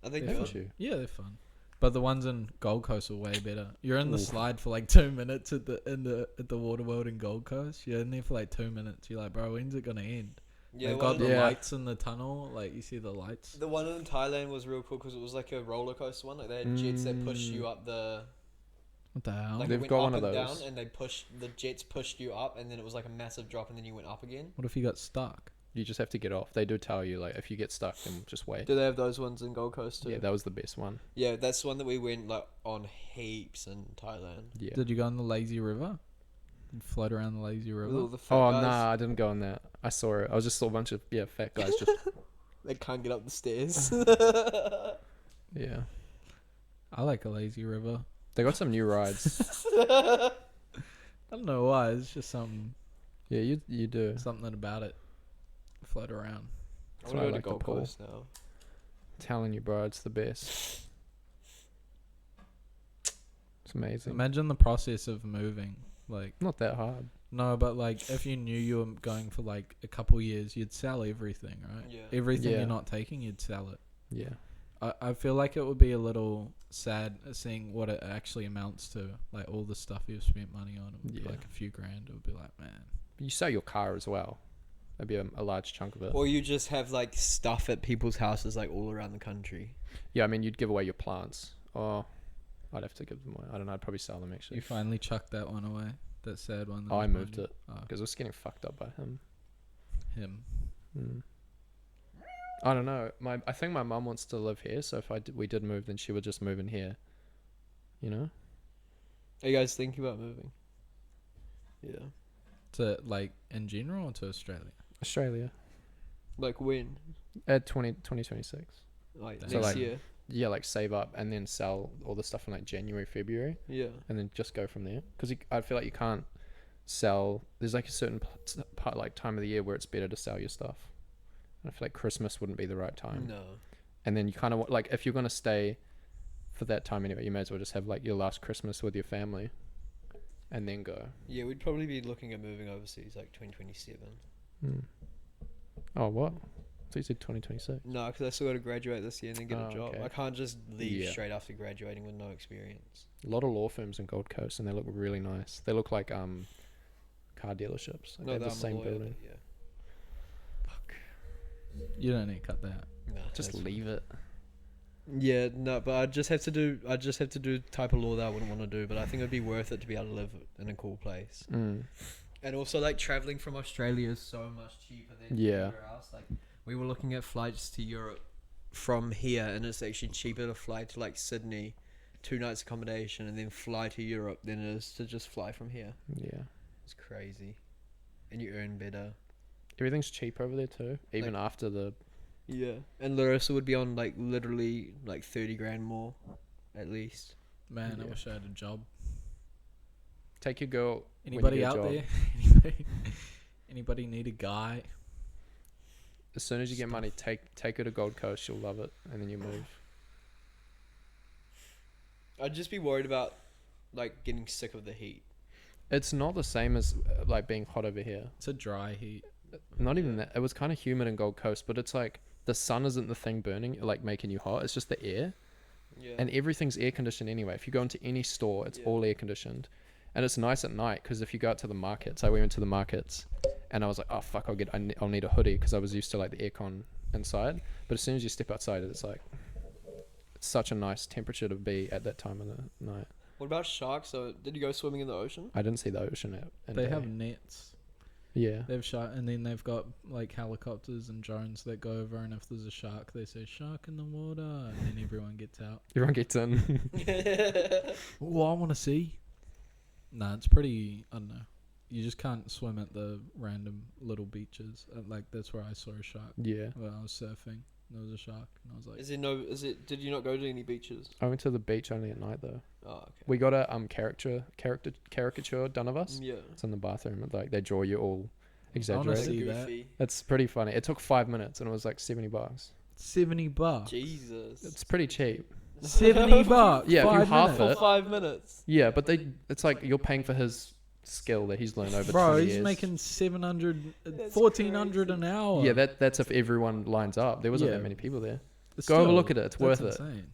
I think They're they're Haven't fun. you? Yeah, they're fun. But the ones in Gold Coast are way better. You're in the Oof. slide for like 2 minutes at the Waterworld in Gold Coast. You're in there for like 2 minutes. You're like, bro, when's it gonna end? Yeah, They've got the Yeah. lights in the tunnel. Like you see the lights. the one in Thailand was real cool because it was like a roller coaster one. Like they had jets that pushed you up the. What the hell? Like They've it went got up one of and those. down, and the jets pushed you up, and then it was like a massive drop, and then you went up again. What if you got stuck? You just have to get off. They do tell you, like, if you get stuck, then just wait. Do they have those ones in Gold Coast too? Yeah, that was the best one. Yeah, that's the one that we went like on heaps in Thailand. Yeah. Did you go on the lazy river? And float around the lazy With all river? the fat Oh, guys. nah, I didn't go on that. I saw it. I just saw a bunch of, fat guys just, They can't get up the stairs. yeah. I like a lazy river. They got some new rides. I don't know why. It's just something Yeah, you do. about it. Float around. I That's want why to I go like to the Gold pool. Coast now. Telling you, bro, it's the best. It's amazing. Imagine the process of moving. Like, Not that hard. no, but like, if you knew you were going for like a couple years, you'd sell everything, right? Yeah. Everything Yeah. you're not taking, you'd sell it. Yeah. I feel like it would be a little sad seeing what it actually amounts to. Like, all the stuff you've spent money on. It would be Yeah. like a few grand. It would be like, man. But you sell your car as well. That'd be a large chunk of it. Or you just have like stuff at people's houses like all around the country. Yeah, I mean, you'd give away your plants. Oh, I'd have to give them away. I don't know. I'd probably sell them actually. You finally chucked that one away. That sad one. that Oh, was I moved behind it you. Oh, because it was getting fucked up by him. him. Mm. I don't know. I think my mum wants to live here, so if we did move, then she would just move in here. You know? Are you guys thinking about moving? Yeah. To, like, in general or to Australia? Australia Like when? at 2026. Like So, next like- year. Yeah, like save up and then sell all the stuff in like January, February, Yeah. and then just go from there. Because I feel like you can't sell. There's like a certain part, like time of the year where it's better to sell your stuff. And I feel like Christmas wouldn't be the right time. No. And then you kind of like if you're gonna stay for that time anyway, you may as well just have like your last Christmas with your family, and then go. Yeah, we'd probably be looking at moving overseas like 2027. Hmm. Oh, what? So you said 2026. No, because I still got to graduate this year and then get Oh, a job. okay. I can't just leave Yeah. straight after graduating with no experience. A lot of law firms in Gold Coast, and they look really nice. They look like car dealerships. Like No, they have that the I'm same a lawyer, building. but yeah. You don't need to cut that. Nah, Just that's leave it. Yeah, no, but I just have to do type of law that I wouldn't want to do, but I think it'd be worth it to be able to live in a cool place. Mm. And also, like, traveling from Australia is so much cheaper than Yeah. anywhere else. Like, we were looking at flights to Europe from here, and it's actually cheaper to fly to, like, Sydney, 2 nights accommodation, and then fly to Europe than it is to just fly from here. Yeah. It's crazy. And you earn better. Everything's cheap over there too, even after the. Yeah. And Larissa would be on, like, literally, like, 30 grand more, at least. Man, I Yeah. wish I had a job. Take your girl. when you Anybody get a out job. there? Anybody need a guy? As soon as you get money, take her to Gold Coast. She'll love it, and then you move. I'd just be worried about, like, getting sick of the heat. It's not the same as like being hot over here. It's a dry heat. Not even that. It was kind of humid in Gold Coast, but it's like the sun isn't the thing burning, like making you hot. It's just the air, Yeah. and everything's air conditioned anyway. If you go into any store, it's Yeah. all air conditioned, and it's nice at night because if you go out to the markets, we went to the markets, and I was like, oh fuck, I'll need a hoodie because I was used to like the aircon inside. But as soon as you step outside, it's like it's such a nice temperature to be at that time of the night. What about sharks? So, did you go swimming in the ocean? I didn't see the ocean out. They have nets. Yeah. They've shark, and then they've got like helicopters and drones that go over, and if there's a shark, they say "shark in the water," and then everyone gets out. Everyone gets in. Oh, I want to see. Nah, it's pretty. I don't know. You just can't swim at the random little beaches. Like that's where I saw a shark Yeah. when I was surfing. There was a shark, and I was like, Did you not go to any beaches? I went to the beach only at night though. Oh, okay. We got a caricature done of us. Yeah. It's in the bathroom. Like they draw you all exaggerated. see that. Goofy. It's pretty funny. It took 5 minutes and it was like $70. $70. Jesus. It's pretty cheap. $70. Yeah, if you 5 half minutes. it. For 5 minutes. Yeah, but it's like you're paying for his skill that he's learned over Bro, 20 he's years. making 700, That's 1400 an hour. Yeah, that's if everyone lines up. There wasn't Yeah. that many people there. But Go have a still, look at it. It's worth that's it. insane.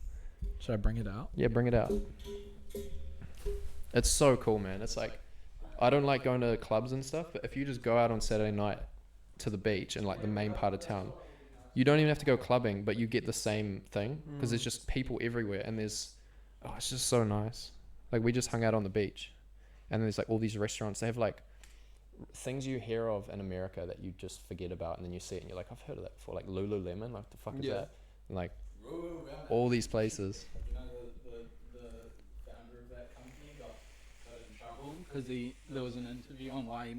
Should I bring it out? Yeah, bring it out. It's so cool, man. It's like, I don't like going to clubs and stuff, but if you just go out on Saturday night to the beach in like the main part of town, you don't even have to go clubbing, but you get the same thing because there's just people everywhere and it's just so nice. Like we just hung out on the beach and there's like all these restaurants. They have like things you hear of in America that you just forget about and then you see it and you're like, I've heard of that before. Like Lululemon, like the fuck is Yeah. that? And like all these places. You know, the founder of that company got in trouble because there was an interview on why he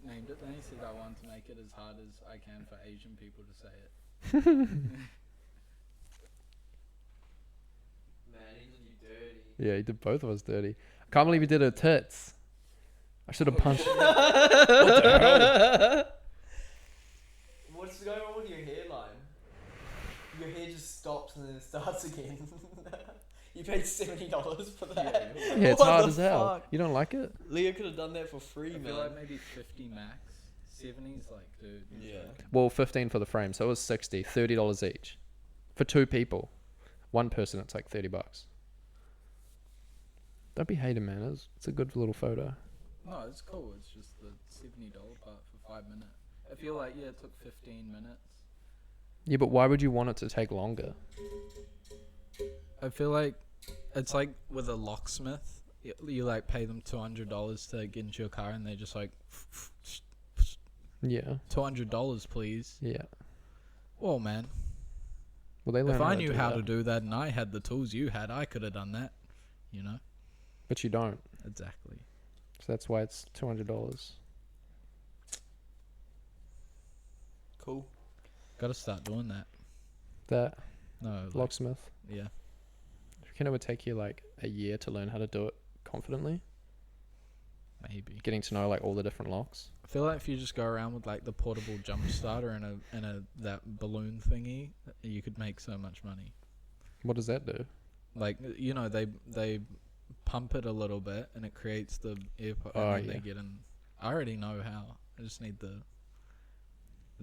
named it, and he said, I want to make it as hard as I can for Asian people to say it. Man, he did you dirty. Yeah, he did both of us dirty. I can't believe he did her tits. I should have punched. What's going on with your hairline? Your hair just stops and then it starts again. You paid $70 for that. Yeah, it's What hard the as hell. fuck? You don't like it? Leo could have done that for free, I man. feel like maybe 50 max. 70's like, dude. Yeah. Well, 15 for the frame, so it was 60, $30 each for 2 people. One person, it's like $30. Don't be hating, man. It's a good little photo. No, it's cool. It's just the $70 part for 5 minutes. I feel like, yeah, it took 15 minutes. Yeah, but why would you want it to take longer? I feel like it's like with a locksmith. You like pay them $200 to get into your car, and they're just like, Yeah, $200, please. yeah. Well, man, Well, they learn if I knew how that. to do that and I had the tools you had, I could have done that. You know? But you don't. Exactly. So that's why it's $200. Cool. Got to start doing that. That No, like, locksmith. yeah. I reckon it would take you like a year to learn how to do it confidently. Maybe. Getting to know like all the different locks. I feel like if you just go around with like the portable jump starter and a that balloon thingy, you could make so much money. What does that do? Like, you know, they pump it a little bit and it creates the airport, Oh, and then yeah. they get in. I already know how. I just need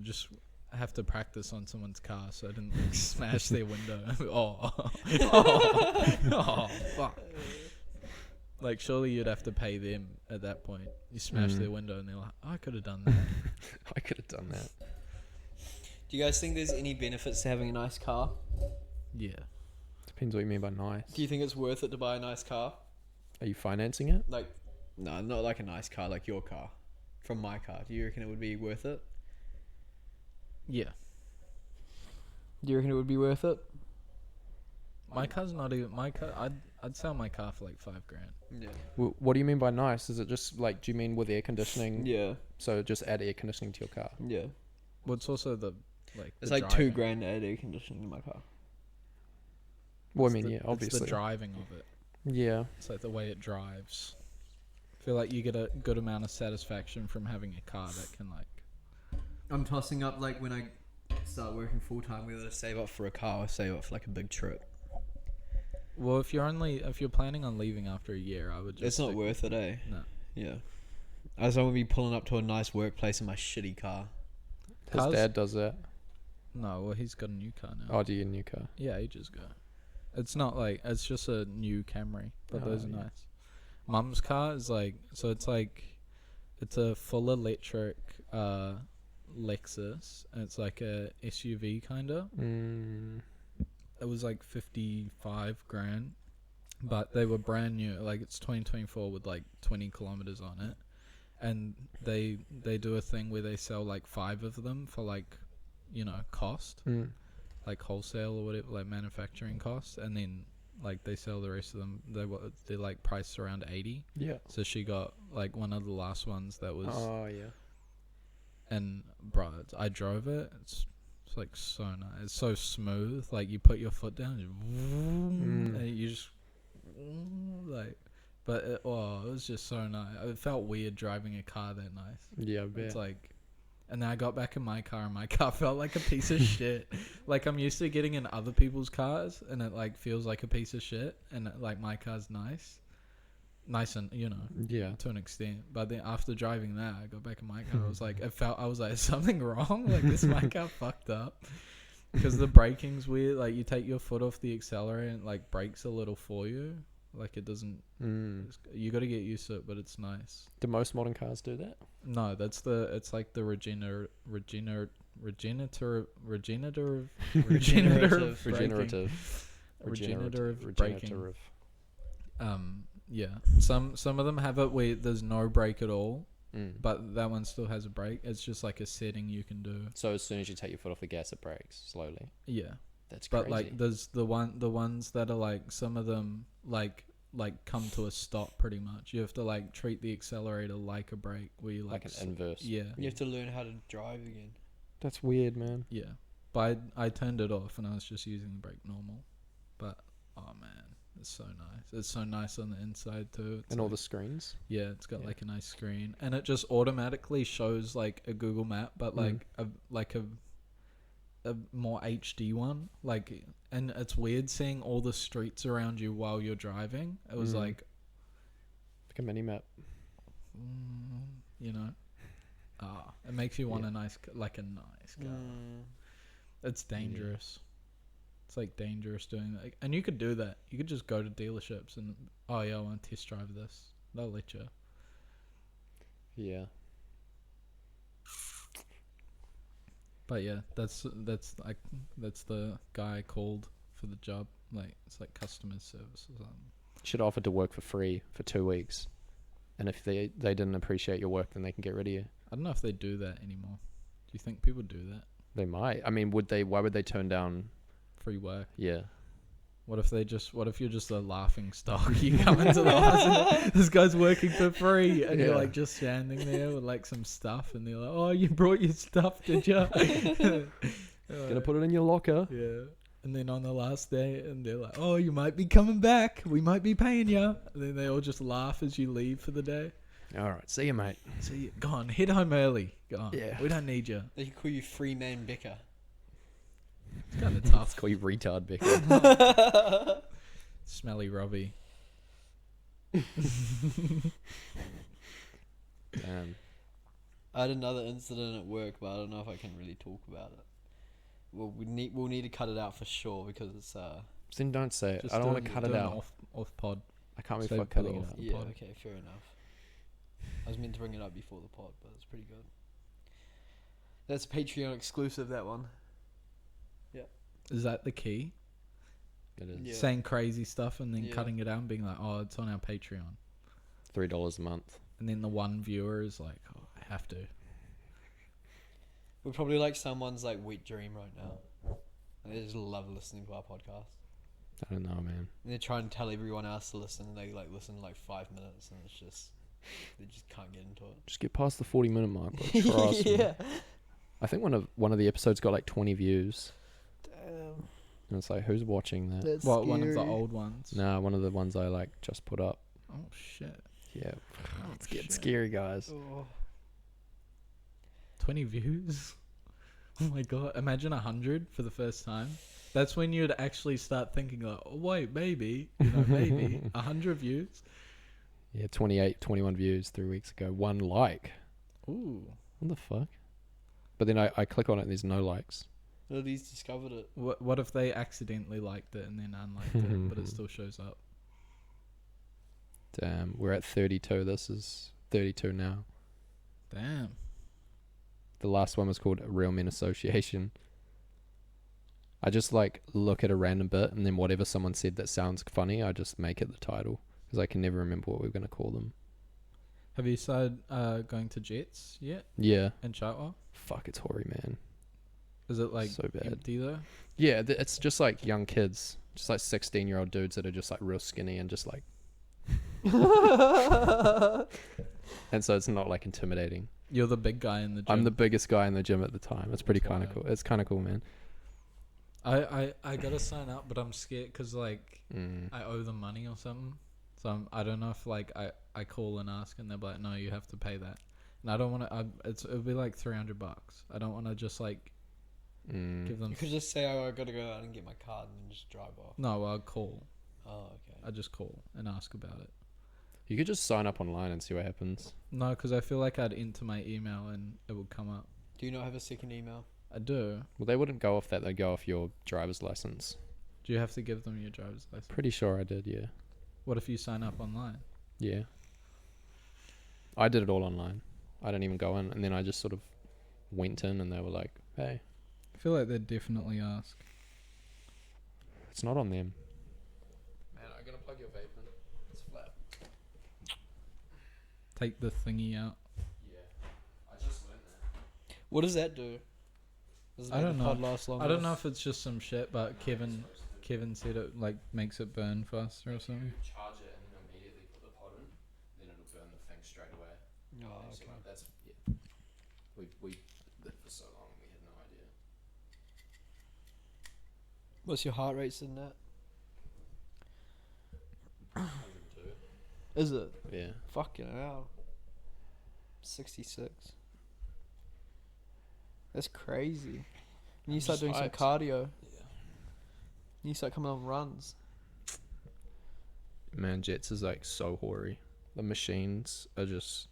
just have to practice on someone's car so I didn't like, smash their window. Oh, fuck. Like, surely you'd have to pay them at that point. You smash their window and they're like, I could have done that. I could have done that. Do you guys think there's any benefits to having a nice car? Yeah. Depends what you mean by nice. Do you think it's worth it to buy a nice car? Are you financing it? Like, no, not like a nice car, like your car. From my car. Do you reckon it would be worth it? Yeah. Do you reckon it would be worth it? My car's not even my car. I'd sell my car for like $5,000. Yeah. What do you mean by nice? Is it just like, do you mean with air conditioning? Yeah. So just add air conditioning to your car. Yeah. Well, it's also the like. It's the like driving. $2,000 to add air conditioning in my car. Well, I It's mean, the- yeah, obviously. It's the driving of it. Yeah. It's like the way it drives. I feel like you get a good amount of satisfaction from having a car that can like. I'm tossing up like when I start working full time, whether to save up for a car or save up for like a big trip. Well, if you're planning on leaving after a year, I would just. It's not stick worth with it, eh? No. Yeah. I just don't want to be pulling up to a nice workplace in my shitty car. His Cars- dad does that. No, well, he's got a new car now. Oh, do you get a new car? Yeah, ages ago. It's not like it's just a new Camry, but Oh, those are yeah. nice. Mum's car is like it's a full electric Lexus, and it's like a SUV kinda. It was like $55,000, but they were brand new. Like it's 2024 with like 20 kilometers on it, and they do a thing where they sell like 5 of them for like, you know, cost. Like wholesale or whatever, like manufacturing costs, and then like they sell the rest of them. They're like priced around 80. Yeah. So she got like one of the last ones that was, Oh, yeah. and bro, I drove it. It's like so nice. It's so smooth. Like you put your foot down, and you just like. But it was just so nice. It felt weird driving a car that nice. Yeah, I bet. It's like And then I got back in my car, and my car felt like a piece of shit. Like, I'm used to getting in other people's cars, and it, like, feels like a piece of shit. And, like, my car's nice. Nice and, you know, Yeah. to an extent. But then after driving that, I got back in my car. I was like, is something wrong? Like, is my car fucked up? Because the braking's weird. Like, you take your foot off the accelerator, and it, like, brakes a little for you. Like, it doesn't... You got to get used to it, but it's nice. Do most modern cars do that? No, it's like the regenerative braking. Yeah. Some of them have it where there's no brake at all, but that one still has a brake. It's just like a setting you can do. So as soon as you take your foot off the gas, it brakes slowly. Yeah. That's crazy. But like there's the ones that are like, some of them like come to a stop pretty much. You have to like treat the accelerator like a brake, where you like an inverse. Yeah. You have to learn how to drive again. That's weird, man. Yeah. But I turned it off and I was just using the brake normal. But oh man, it's so nice. It's so nice on the inside too. It's And like, all the screens. yeah, it's got like a nice screen, and it just automatically shows like a Google map, but like a more HD one. Like, and it's weird seeing all the streets around you while you're driving. It was like a mini map. You know, it makes you want a nice car. It's dangerous. It's like dangerous doing that. And you could do that. You could just go to dealerships and, oh yeah, I want to test drive this. They'll let you. Yeah. But yeah, that's the guy I called for the job. Like, it's like customer service or something. Should offer to work for free for 2 weeks, and if they didn't appreciate your work, then they can get rid of you. I don't know if they do that anymore. Do you think people do that? They might. I mean, would they? Why would they turn down Free work. Yeah. What if you're just a laughing stock? You come into the office and this guy's working for free, and you're like just standing there with like some stuff, and they're like, "Oh, you brought your stuff, did you?" Gonna put it in your locker. Yeah. And then on the last day, and they're like, "Oh, you might be coming back. We might be paying you." And then they all just laugh as you leave for the day. All right, see you, mate. So you go on, head home early. Go on. Yeah. We don't need you. They call you free man Becker. It's kind of tough. Let's call you retard, Becky. Smelly Robbie. Damn. I had another incident at work, but I don't know if I can really talk about it. Well, we'll need to cut it out for sure, because it's Then don't say it. just I don't want do to cut do it an out. Off pod. I can't be Say fucked cutting put it off. out. the yeah, pod. okay, fair enough. I was meant to bring it up before the pod, but it's pretty good. That's Patreon exclusive, that one. Is that the key? It is Yeah. Saying crazy stuff and then Yeah. cutting it out and being like, "Oh, it's on our Patreon," $3 a month. and then the one viewer is like, "Oh, I have to." We're probably like someone's like wet dream right now. They just love listening to our podcast. I don't know, man. And they try and tell everyone else to listen, and they like listen like 5 minutes, and it's just they just can't get into it. Just get past the 40-minute mark. Bro. Trust me. Yeah. I think one of the episodes got like 20 views. Damn. And it's like, who's watching that? That's What, one of the old ones? Nah, one of the ones I like just put up. Oh shit! Yeah. Oh, It's getting shit. scary, guys. Oh. 20 views. Oh my god! Imagine 100 for the first time. That's when you'd actually start thinking like, "Oh wait, maybe, maybe 100 views." Yeah, 21 views 3 weeks ago. 1 like. Ooh. What the fuck? But then I click on it and there's no likes. Nobody's discovered it. What if they accidentally liked it and then unliked it, but it still shows up? Damn, we're at 32. This is 32 now. Damn. The last one was called Real Men Association. I just like look at a random bit and then whatever someone said that sounds funny, I just make it the title because I can never remember what we're going to call them. Have you started going to Jets yet Yeah. in Chartwell? Fuck, it's hoary, man. Is it like So bad. empty though? Yeah, it's just like young kids. Just like 16-year-old dudes that are just like real skinny and just like... And so it's not like intimidating. You're the big guy in the gym. I'm the biggest guy in the gym at the time. It's pretty That's kind of wild. cool. It's kind of cool, man. I gotta sign up, but I'm scared because like Mm. I owe them money or something. So I don't know if like I call and ask and they're like, no, you have to pay that. And I don't want to. It'll be like $300. I don't want to just like give them. You could just say, "Oh, I gotta go out and get my card," and then just drive off. No, I'll call. Oh, okay. I just call and ask about it. You could just sign up online and see what happens. No, because I feel like I'd enter my email and it would come up. Do you not have a second email? I do. Well, they wouldn't go off that. They'd go off your driver's license. Do you have to give them your driver's license? Pretty sure I did, yeah. What if you sign up online? Yeah. I did it all online. I didn't even go in. And then I just sort of went in and they were like, hey. I feel like they'd definitely ask. It's not on them. Man, I'm going to plug your vape in. It's flat. Take the thingy out. Yeah. I just learned that. What does that do? Does it I make don't the know. pod last longer? I don't know if it's just some shit, but Kevin said it like makes it burn faster or something. You charge it and then immediately put the pod in, then it'll burn the thing straight away. Oh, And so, okay. like, that's, yeah. We did for so long we had no idea. What's your heart rate sitting at? 102. Is it? Yeah. Fucking hell. 66. That's crazy. And you start doing some Hyped. cardio. Yeah. You start coming on runs. Man, Jets is like so hoary. The machines are just.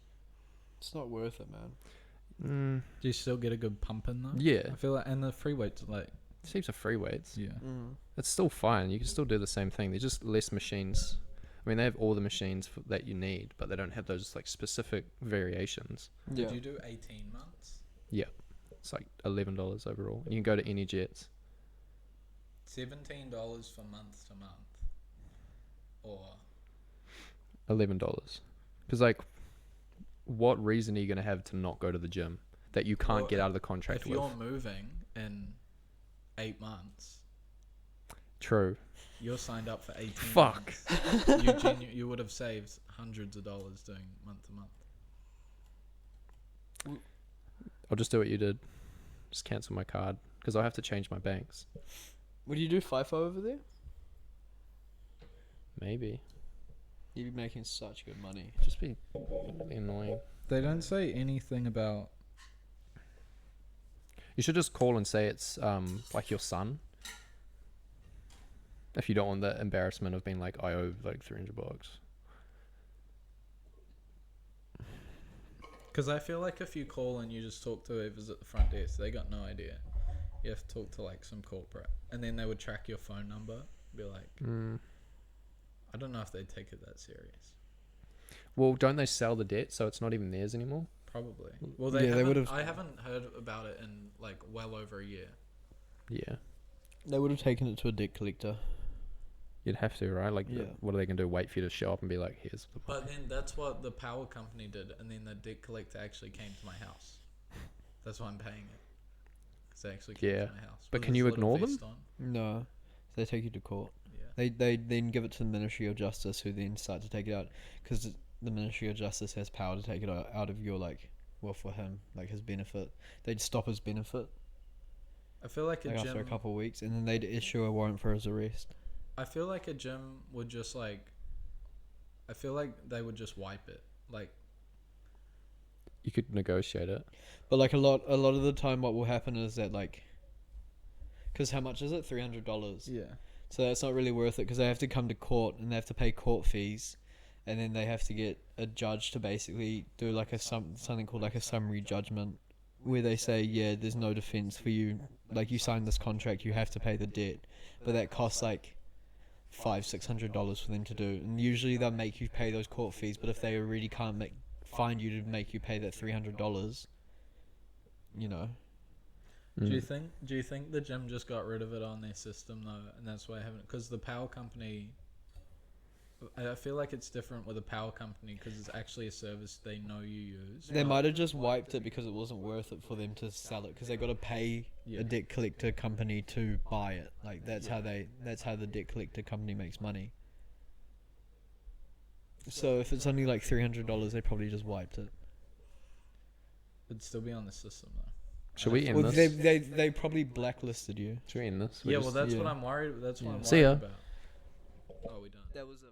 It's not worth it, man. Do you still get a good pump in though? Yeah. I feel like, and the free weights like, Heaps of free weights. yeah. It's still fine. You can still do the same thing. There's just less machines. I mean, they have all the machines that you need, but they don't have those like specific variations. Yeah. Did you do 18 months? It's like $11 overall. You can go to any Jets. $17 for month to month, or $11. Because like, what reason are you gonna have to not go to the gym that you can't Well, get out of the contract if with? you're moving in 8 months, True. you're signed up for 18 Fuck. months. You would have saved hundreds of dollars doing month to month. I'll just do what you did. Just cancel my card because I'll have to change my banks. Would you do FIFO over there? Maybe. You'd be making such good money. Just be really annoying. They don't say anything about. You should just call and say it's like your son. If you don't want the embarrassment of being like, I owe like $300. Because I feel like if you call and you just talk to whoever's at the front desk, they got no idea. You have to talk to like some corporate, and then they would track your phone number. Be like, I don't know if they'd take it that serious. Well, don't they sell the debt so it's not even theirs anymore? Probably. Well, Yeah, they would've- I haven't heard about it in like well over a year. Yeah. They would have taken it to a debt collector. You'd have to, right? Like, Yeah. what are they going to do? Wait for you to show up and be like, here's the But then that's what the power company did, and then the debt collector actually came to my house. That's why I'm paying it. Because they actually came Yeah. to my house. But With can this you little ignore them? vest on. No. They take you to court. Yeah. They then give it to the Ministry of Justice, who then start to take it out. Because the Ministry of Justice has power to take it out of your, like, well, for him, like his benefit. They'd stop his benefit I feel like a like, gym. after a couple of weeks, and then they'd issue a warrant for his arrest. I feel like a gym would just like. I feel like they would just wipe it. Like, You could negotiate it. But like a lot of the time, what will happen is that like, because how much is it? $300. yeah. So that's not really worth it because they have to come to court and they have to pay court fees, and then they have to get a judge to basically do like something called like a summary judgment, where they say, yeah, there's no defense for you. Like, you signed this contract, you have to pay the debt, but that costs like $500-$600 for them to do, and usually they'll make you pay those court fees. But if they already can't find you to make you pay that $300, you know. Do you think the gym just got rid of it on their system though, and that's why I haven't? Because the power company, I feel like it's different with a power company because it's actually a service they know you use. They might have just wiped it because it wasn't worth it for them to sell it, because they got to pay Yeah. a debt collector company to buy it. Like that's how the debt collector company makes money. So if it's only like $300, they probably just wiped it. It'd still be on the system though. Should we end Well, this? they probably blacklisted you. Should we end this? Yeah, well, that's yeah. what I'm worried. That's what Yeah. I'm See worried ya. about. Oh, we done. That was a